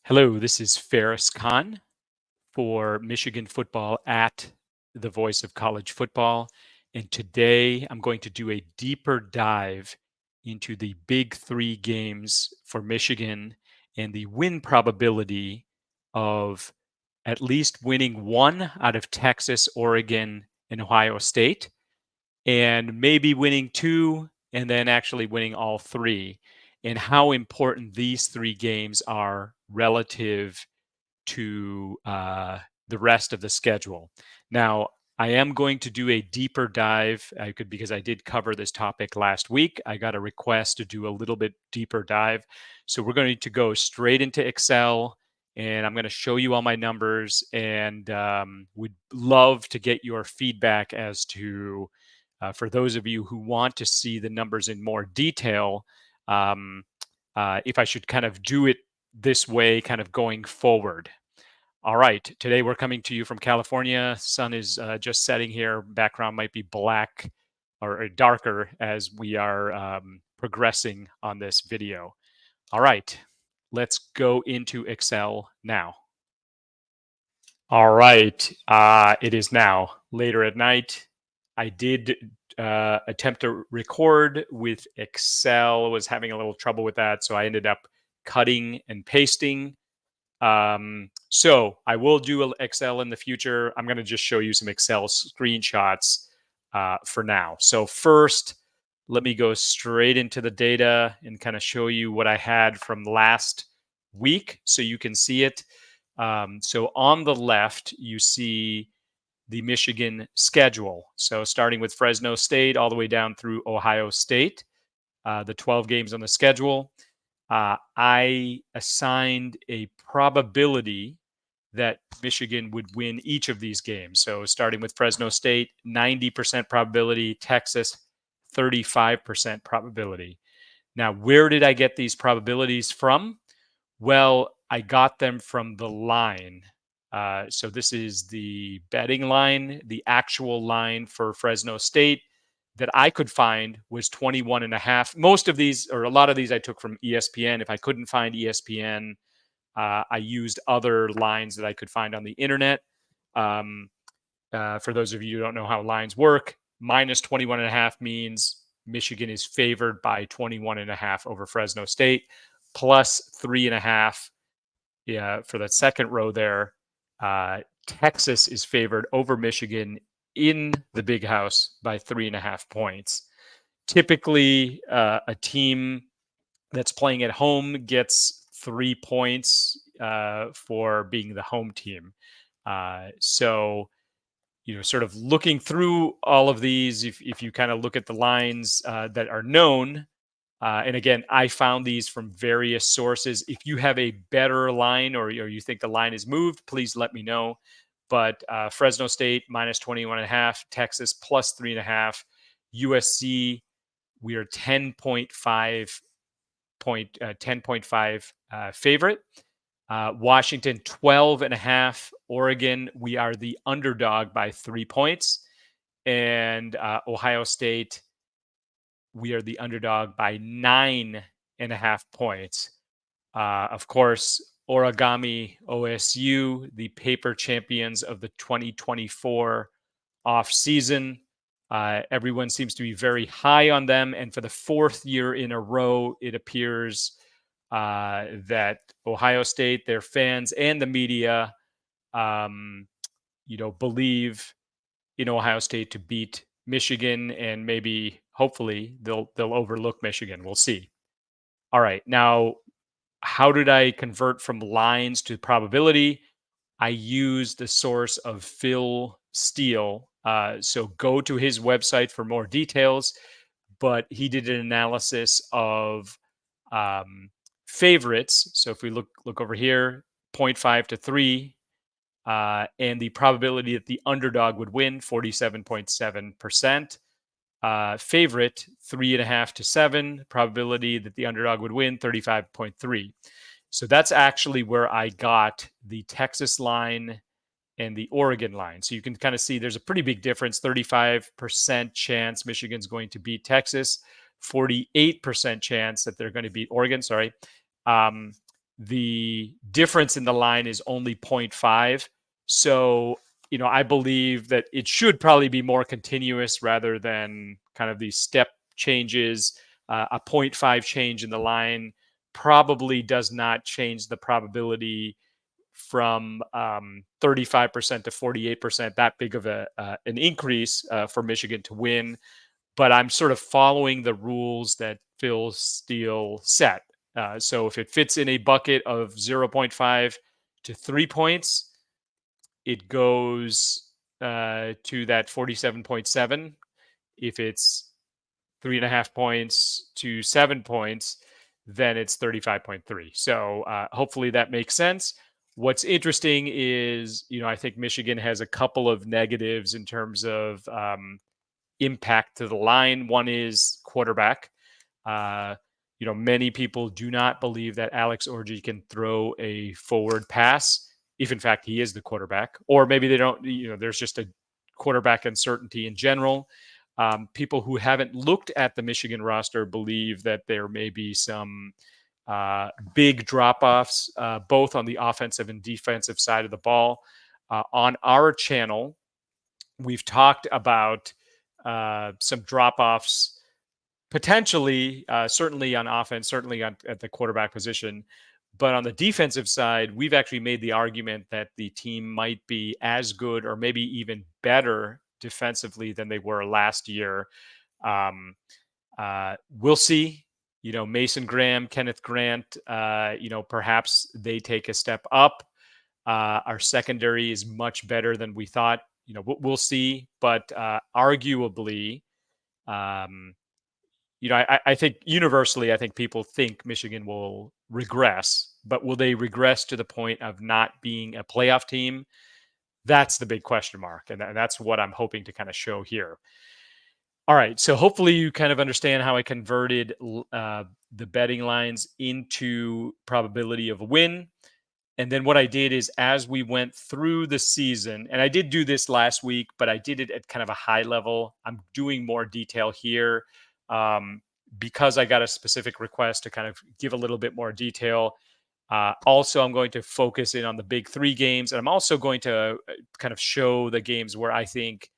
Hello, this is Farris for Michigan football at the Voice of College Football. And today I'm going to do a deeper dive into the big three games for Michigan and the win probability of at least winning one out of Texas, Oregon, and Ohio State, and maybe winning two and then actually winning all three, and how important these three games are relative to the rest of the schedule. Now, I am going to do a deeper dive. Because I did cover this topic last week. I got a request to do a little bit deeper dive. So we're going to go straight into Excel, and I'm going to show you all my numbers, and would love to get your feedback as to, for those of you who want to see the numbers in more detail, if I should kind of do it this way, kind of going forward. All right, today we're coming to you from California. Sun is just setting here. Background might be black or darker as we are progressing on this video. All right, let's go into Excel now. All right, it is now later at night. I did attempt to record with Excel. I was having a little trouble with that, so I ended up cutting and pasting. So I will do Excel in the future. I'm going to just show you some Excel screenshots for now. So first, let me go straight into the data and kind of show you what I had from last week so you can see it. So on the left, you see the Michigan schedule. So starting with Fresno State all the way down through Ohio State, the 12 games on the schedule. I assigned a probability that Michigan would win each of these games. So starting with Fresno State, 90% probability, Texas, 35% probability. Now, where did I get these probabilities from? Well, I got them from the line. So this is the betting line. The actual line for Fresno State that I could find was 21.5. Most of these, or a lot of these, I took from ESPN. If I couldn't find ESPN, I used other lines that I could find on the internet. For those of you who don't know how lines work, minus 21.5 means Michigan is favored by 21.5 over Fresno State, plus 3.5. Yeah, for that second row there, Texas is favored over Michigan in the Big House by 3.5 points. Typically, a team that's playing at home gets 3 points for being the home team. So, sort of looking through all of these, if you kind of look at the lines that are known, and again, I found these from various sources. If you have a better line or you think the line is moved, please let me know. But Fresno State minus 21.5, Texas plus 3.5, USC, we are 10.5 favorite. Washington 12.5, Oregon, we are the underdog by 3 points. And Ohio State, we are the underdog by 9.5 points. Of course, Origami OSU, the paper champions of the 2024 off season. Everyone seems to be very high on them. And for the fourth year in a row, it appears that Ohio State, their fans and the media, believe in Ohio State to beat Michigan, and maybe hopefully they'll overlook Michigan. We'll see. All right. Now, how did I convert from lines to probability? I used the source of Phil Steele. So go to his website for more details. But he did an analysis of favorites. So if we look over here, 0.5 to 3, and the probability that the underdog would win, 47.7%. Favorite, 3.5 to 7. Probability that the underdog would win, 35.3. So that's actually where I got the Texas line and the Oregon line. So you can kind of see there's a pretty big difference. 35% chance Michigan's going to beat Texas, 48% chance that they're going to beat Oregon. the difference in the line is only 0.5. So, I believe that it should probably be more continuous rather than kind of these step changes. A 0.5 change in the line probably does not change the probability from 35% to 48%, that big of an increase for Michigan to win. But I'm sort of following the rules that Phil Steele set. So if it fits in a bucket of 0.5 to 3 points, it goes to that 47.7. If it's 3.5 points to 7 points, then it's 35.3. So hopefully that makes sense. What's interesting is, I think Michigan has a couple of negatives in terms of impact to the line. One is quarterback. Uh, many people do not believe that Alex Orji can throw a forward pass, if in fact he is the quarterback, or maybe they don't. There's just a quarterback uncertainty in general. People who haven't looked at the Michigan roster believe that there may be some big drop-offs, both on the offensive and defensive side of the ball. On our channel, we've talked about some drop-offs potentially, certainly on offense, certainly at the quarterback position. But on the defensive side, we've actually made the argument that the team might be as good or maybe even better defensively than they were last year. We'll see. Mason Graham, Kenneth Grant, perhaps they take a step up. Our secondary is much better than we thought. We'll see. But arguably, I think universally, I think people think Michigan will regress, but will they regress to the point of not being a playoff team? That's the big question mark. And that's what I'm hoping to kind of show here. All right. So hopefully you kind of understand how I converted the betting lines into probability of a win. And then what I did is, as we went through the season, and I did do this last week, but I did it at kind of a high level. I'm doing more detail here because I got a specific request to kind of give a little bit more detail. Also, I'm going to focus in on the big three games, and I'm also going to kind of show the games where I think,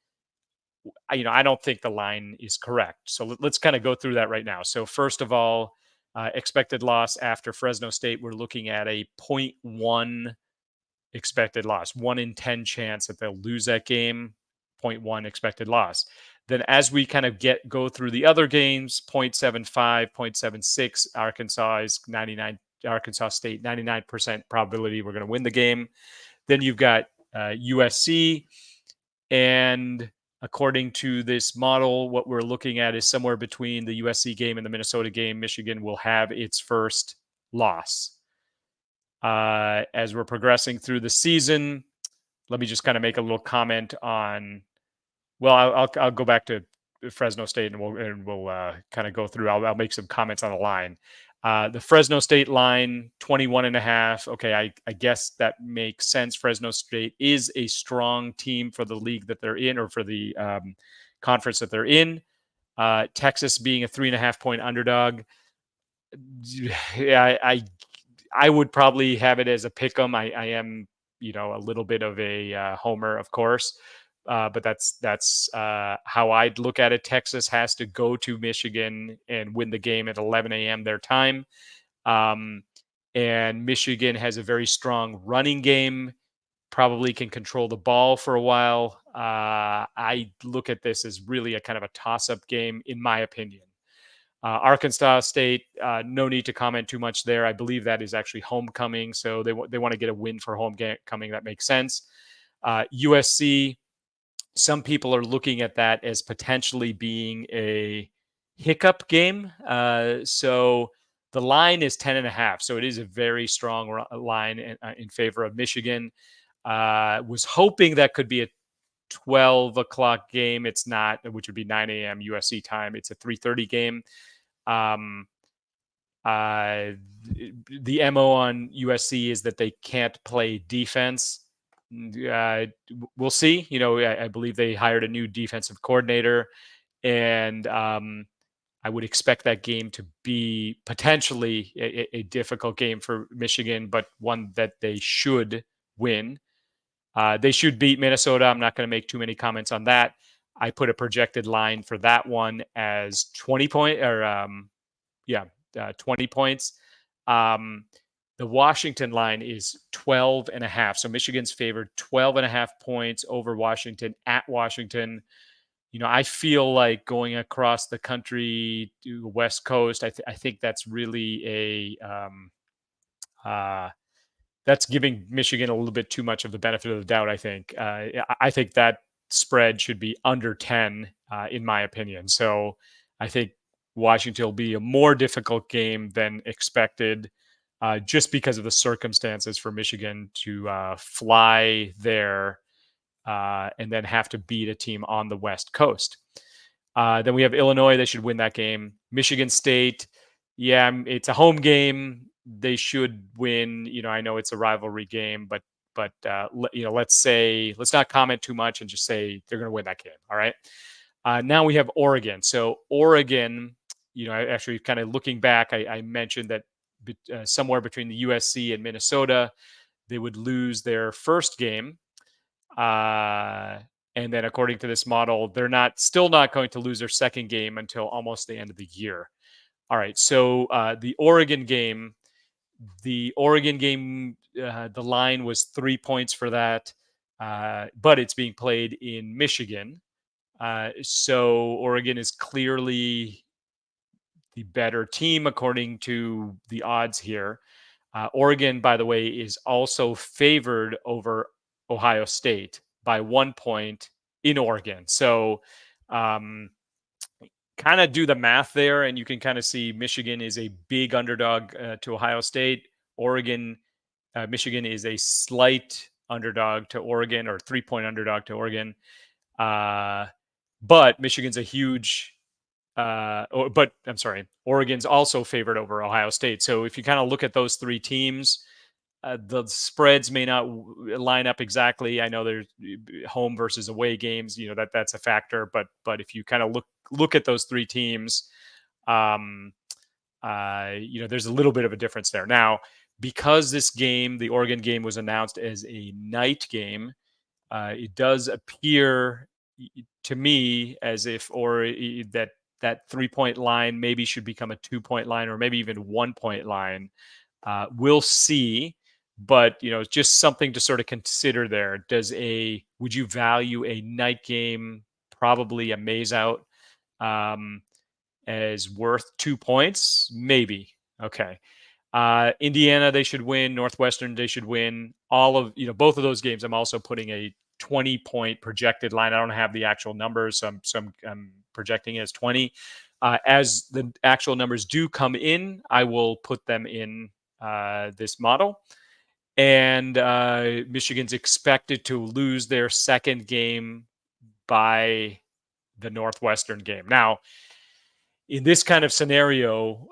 I don't think the line is correct. So let's kind of go through that right now. So first of all, expected loss after Fresno State, we're looking at a 0.1 expected loss, 1 in 10 chance that they'll lose that game, 0.1 expected loss. Then as we kind of go through the other games, 0.75, 0.76, Arkansas State, 99% probability we're going to win the game. Then you've got USC, and according to this model, what we're looking at is somewhere between the USC game and the Minnesota game. Michigan will have its first loss. As we're progressing through the season, let me just kind of make a little comment on. Well, I'll go back to Fresno State, and we'll kind of go through. I'll make some comments on the line. The Fresno State line, 21.5. Okay, I guess that makes sense. Fresno State is a strong team for the league that they're in, or for the conference that they're in. Texas being a 3.5 point underdog. Yeah, I would probably have it as a pick 'em. I am, a little bit of a homer, of course. But that's how I'd look at it. Texas has to go to Michigan and win the game at 11 a.m. their time. And Michigan has a very strong running game, probably can control the ball for a while. I look at this as really a kind of a toss-up game, in my opinion. Arkansas State, no need to comment too much there. I believe that is actually homecoming, so they want to get a win for homecoming. That makes sense. USC, some people are looking at that as potentially being a hiccup game. So the line is 10.5. So it is a very strong line in favor of Michigan. Was hoping that could be a 12 o'clock game. It's not, which would be 9 a.m. USC time. It's a 3:30 game. The MO on USC is that they can't play defense. We'll see. I believe they hired a new defensive coordinator, and I would expect that game to be potentially a difficult game for Michigan, but one that they should win. They should beat Minnesota. I'm not going to make too many comments on that. I put a projected line for that one as 20 point or yeah, 20 points. Um, the Washington line is 12 and a half. So Michigan's favored 12 and a half points over Washington at Washington. I feel like going across the country to the West Coast, I think that's really uh, that's giving Michigan a little bit too much of the benefit of the doubt. I think. I think that spread should be under 10, in my opinion. So I think Washington will be a more difficult game than expected, just because of the circumstances for Michigan to fly there and then have to beat a team on the West Coast. Then we have Illinois. They should win that game. Michigan State. Yeah, it's a home game. They should win. I know it's a rivalry game, but let's not comment too much and just say they're going to win that game. All right. Now we have Oregon. So Oregon, actually kind of looking back, I mentioned that somewhere between the USC and Minnesota, they would lose their first game. Uh, and then according to this model, they're still not going to lose their second game until almost the end of the year. All right. So the Oregon game, the line was 3 points for that, but it's being played in Michigan. So Oregon is clearly the better team according to the odds here. Oregon, by the way, is also favored over Ohio State by 1 point in Oregon. So, kind of do the math there, and you can kind of see Michigan is a big underdog to Ohio State. Michigan is a slight underdog to Oregon, or 3-point underdog to Oregon. But Michigan's a huge but I'm sorry, Oregon's also favored over Ohio State. So if you kind of look at those three teams, the spreads may not line up exactly. I know there's home versus away games. That's a factor. But if you kind of look at those three teams, there's a little bit of a difference there. Now, because this game, the Oregon game, was announced as a night game, it does appear to me as if that 3-point line maybe should become a 2-point line, or maybe even 1-point line. We'll see, but it's just something to sort of consider there. Would you value a night game, probably a maze out, as worth 2 points? Maybe. Okay. Indiana, they should win. Northwestern, they should win. Both of those games, I'm also putting a 20-point projected line. I don't have the actual numbers, so I'm projecting it as 20. As the actual numbers do come in, I will put them in this model. And Michigan's expected to lose their second game by the Northwestern game. Now, in this kind of scenario,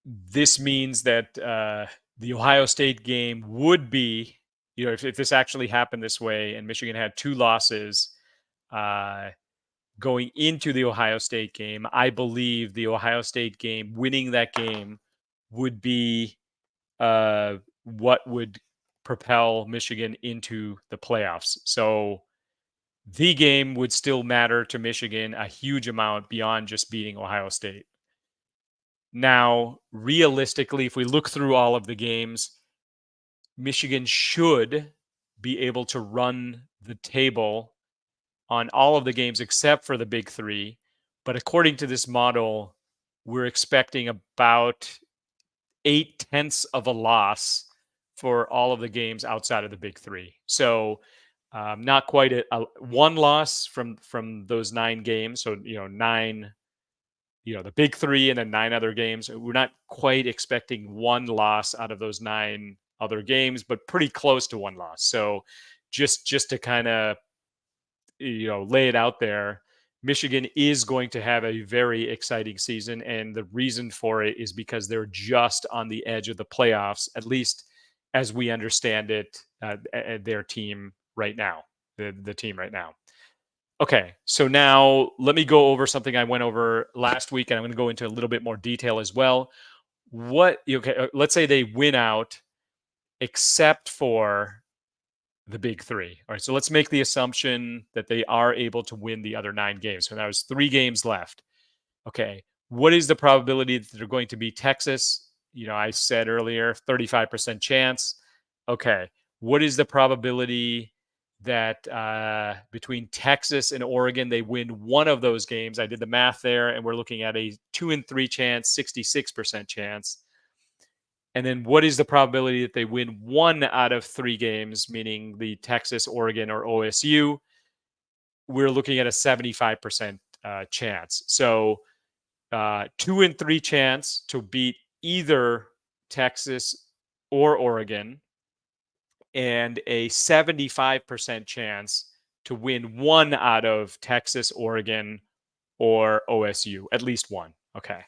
this means that the Ohio State game would be, if this actually happened this way and Michigan had 2 losses going into the Ohio State game, I believe the Ohio State game, winning that game, would be what would propel Michigan into the playoffs. So the game would still matter to Michigan a huge amount beyond just beating Ohio State. Now, realistically, if we look through all of the games, Michigan should be able to run the table on all of the games except for the big 3. But according to this model, we're expecting about 0.8 of a loss for all of the games outside of the big 3. So not quite a one loss from those 9 games. So, 9, the big 3 and then 9 other games. We're not quite expecting one loss out of those 9 other games, but pretty close to one loss. So just to kind of, lay it out there, Michigan is going to have a very exciting season. And the reason for it is because they're just on the edge of the playoffs, at least as we understand it, their team right now, the team right now. Okay, so now let me go over something I went over last week, and I'm going to go into a little bit more detail as well. Okay, let's say they win out except for the big three. All right, so let's make the assumption that they are able to win the other 9 games. So now there's 3 games left. Okay, what is the probability that they're going to beat Texas? I said earlier, 35% chance. Okay, what is the probability that between Texas and Oregon they win one of those games? I did the math there, and we're looking at a 2 and 3 chance, 66% chance. And then what is the probability that they win 1 out of 3 games, meaning the Texas, Oregon, or OSU? We're looking at a 75% chance. So 2 and 3 chance to beat either Texas or Oregon, and a 75% chance to win 1 out of Texas, Oregon, or OSU, at least one. Okay.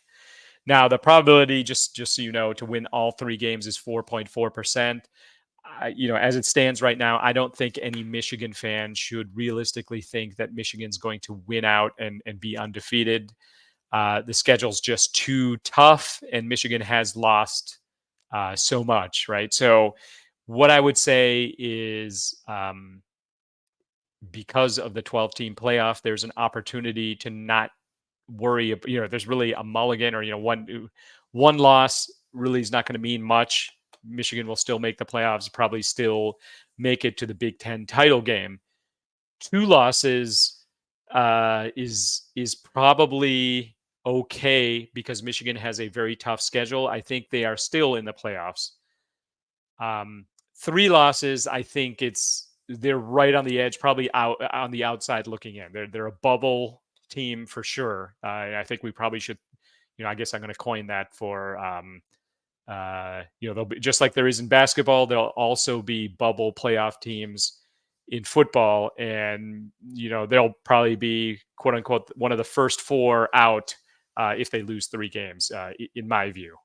Now the probability, just so you know, to win all 3 games is 4.4%. As it stands right now, I don't think any Michigan fan should realistically think that Michigan's going to win out and be undefeated. The schedule's just too tough, and Michigan has lost so much, right? So, what I would say is because of the 12-team playoff, there's an opportunity to not worry. There's really a mulligan, or one loss really is not going to mean much. Michigan will still make the playoffs, probably still make it to the Big Ten title game. 2 losses is probably okay because Michigan has a very tough schedule. I think they are still in the playoffs. 3 losses, I think they're right on the edge, probably out on the outside looking in. They're a bubble team for sure. I think we probably should. I guess I'm going to coin that for. They'll be just like there is in basketball. There'll also be bubble playoff teams in football, and they'll probably be quote unquote one of the first 4 out if they lose 3 games, in my view.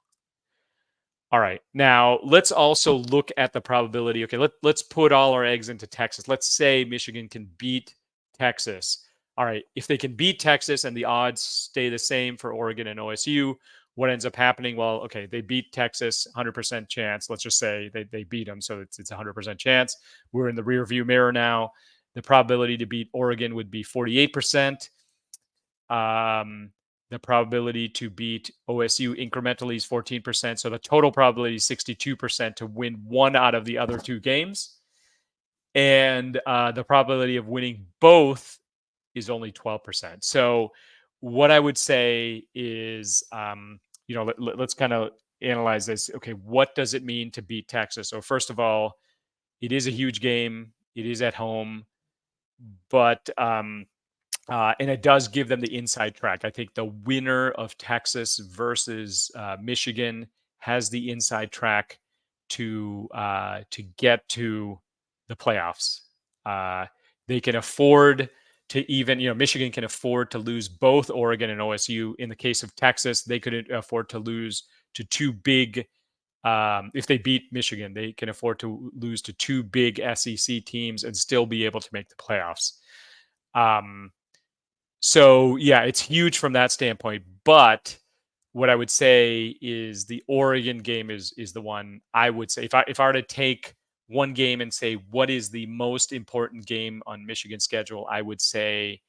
All right, now let's also look at the probability. Okay, let's put all our eggs into Texas. Let's say Michigan can beat Texas. All right, if they can beat Texas and the odds stay the same for Oregon and OSU, what ends up happening? Well, okay, they beat Texas, 100% chance. Let's just say they beat them, so it's 100% chance. We're in the rear view mirror now. The probability to beat Oregon would be 48%. The probability to beat OSU incrementally is 14%. So the total probability is 62% to win 1 out of the other 2 games. And the probability of winning both is only 12%. So what I would say is, let's kind of analyze this. Okay, what does it mean to beat Texas? So first of all, it is a huge game. It is at home, but and it does give them the inside track. I think the winner of Texas versus Michigan has the inside track to get to the playoffs. They can afford to Michigan can afford to lose both Oregon and OSU. In the case of Texas, they could afford to lose to 2 big. If they beat Michigan, they can afford to lose to 2 big SEC teams and still be able to make the playoffs. So yeah, it's huge from that standpoint. But what I would say is the Oregon game is the one I would say if I were to take one game and say what is the most important game on Michigan's schedule, I would say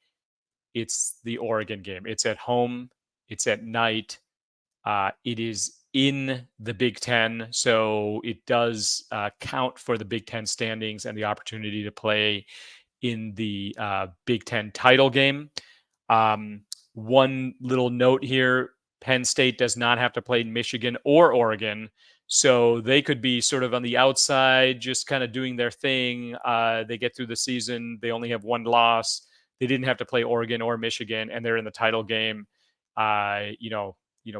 it's the Oregon game. It's at home. It's at night. It is in the Big Ten, so it does count for the Big Ten standings and the opportunity to play in the Big Ten title game. One little note here: Penn State does not have to play Michigan or Oregon, so they could be sort of on the outside, just kind of doing their thing. They get through the season; they only have 1 loss. They didn't have to play Oregon or Michigan, and they're in the title game.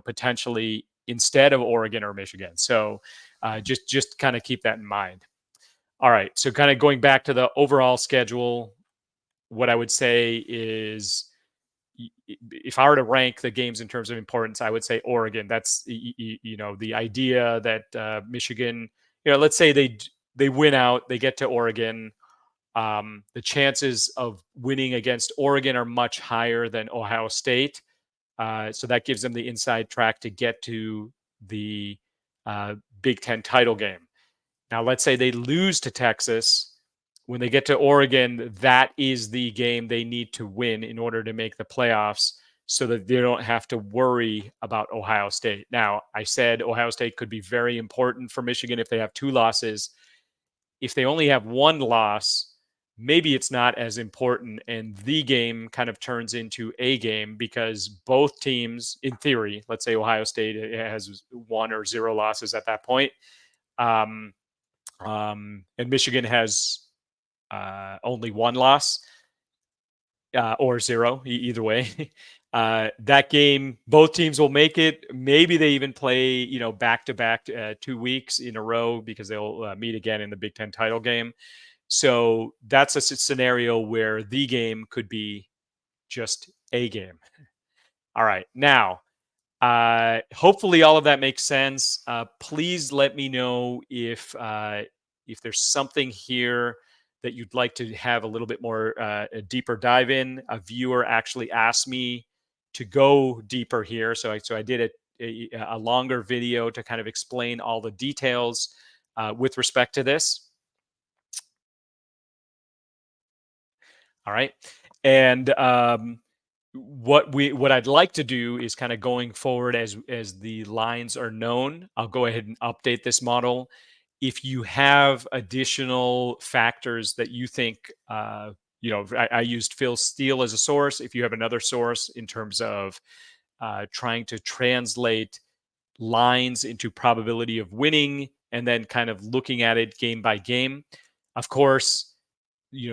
Potentially instead of Oregon or Michigan. So just kind of keep that in mind. All right. So kind of going back to the overall schedule, what I would say is if I were to rank the games in terms of importance, I would say Oregon. That's the idea that Michigan, let's say they win out, they get to Oregon. The chances of winning against Oregon are much higher than Ohio State. So that gives them the inside track to get to the Big Ten title game. Now, let's say they lose to Texas. When they get to Oregon, that is the game they need to win in order to make the playoffs so that they don't have to worry about Ohio State. Now, I said Ohio State could be very important for Michigan if they have 2 losses. If they only have 1 loss, maybe it's not as important, and the game kind of turns into a game because both teams, in theory, let's say Ohio State has 1 or 0 losses at that point, um, and Michigan has only 1 loss or 0, either way. That game, both teams will make it. Maybe they even play, back to back 2 weeks in a row because they'll meet again in the Big Ten title game. So that's a scenario where the game could be just a game. All right. Now, hopefully all of that makes sense. Please let me know if there's something here that you'd like to have a little bit more a deeper dive in. A viewer actually asked me to go deeper here, so I did a longer video to kind of explain all the details with respect to this. All right, and what I'd like to do is kind of going forward as the lines are known, I'll go ahead and update this model. If you have additional factors that you think, I used Phil Steele as a source. If you have another source in terms of trying to translate lines into probability of winning and then kind of looking at it game by game, of course,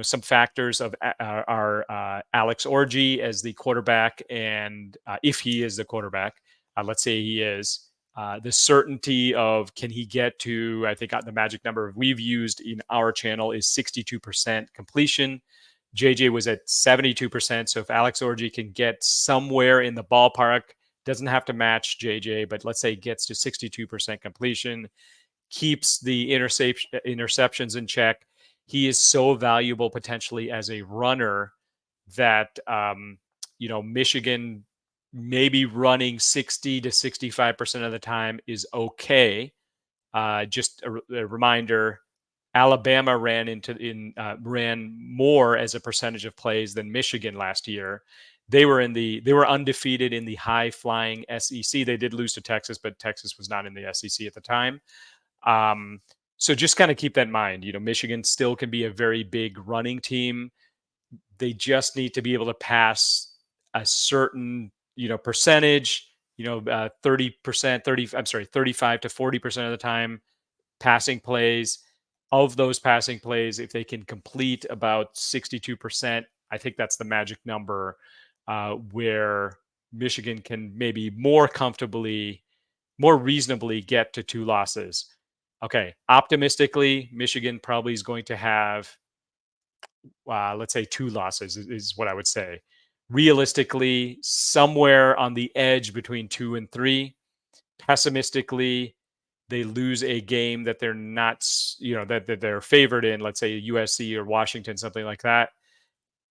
some factors of are Alex Orji as the quarterback, and if he is the quarterback, let's say he is, the certainty of can he get to, I think the magic number we've used in our channel is 62% completion. JJ was at 72%. So if Alex Orji can get somewhere in the ballpark, doesn't have to match JJ, but let's say gets to 62% completion, keeps the interceptions in check, he is so valuable potentially as a runner that Michigan maybe running 60 to 65% of the time is okay. Just a reminder, Alabama ran more as a percentage of plays than Michigan last year. They were undefeated in the high flying SEC. They did lose to Texas, but Texas was not in the SEC at the time. So just kind of keep that in mind. Michigan still can be a very big running team. They just need to be able to pass a certain, percentage, 30%, 35 to 40% of the time passing plays. Of those passing plays, if they can complete about 62%, I think that's the magic number where Michigan can maybe more reasonably get to 2 losses. Okay, optimistically, Michigan probably is going to have, let's say 2 losses is what I would say. Realistically, somewhere on the edge between 2 and 3. Pessimistically, they lose a game that they're not, that they're favored in, let's say USC or Washington, something like that,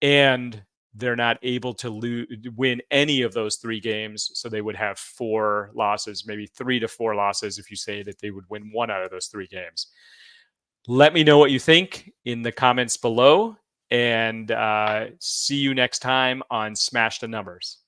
and they're not able to win any of those 3 games, so they would have 4 losses, maybe 3 to 4 losses if you say that they would win 1 out of those 3 games. Let me know what you think in the comments below, and see you next time on Smash the Numbers.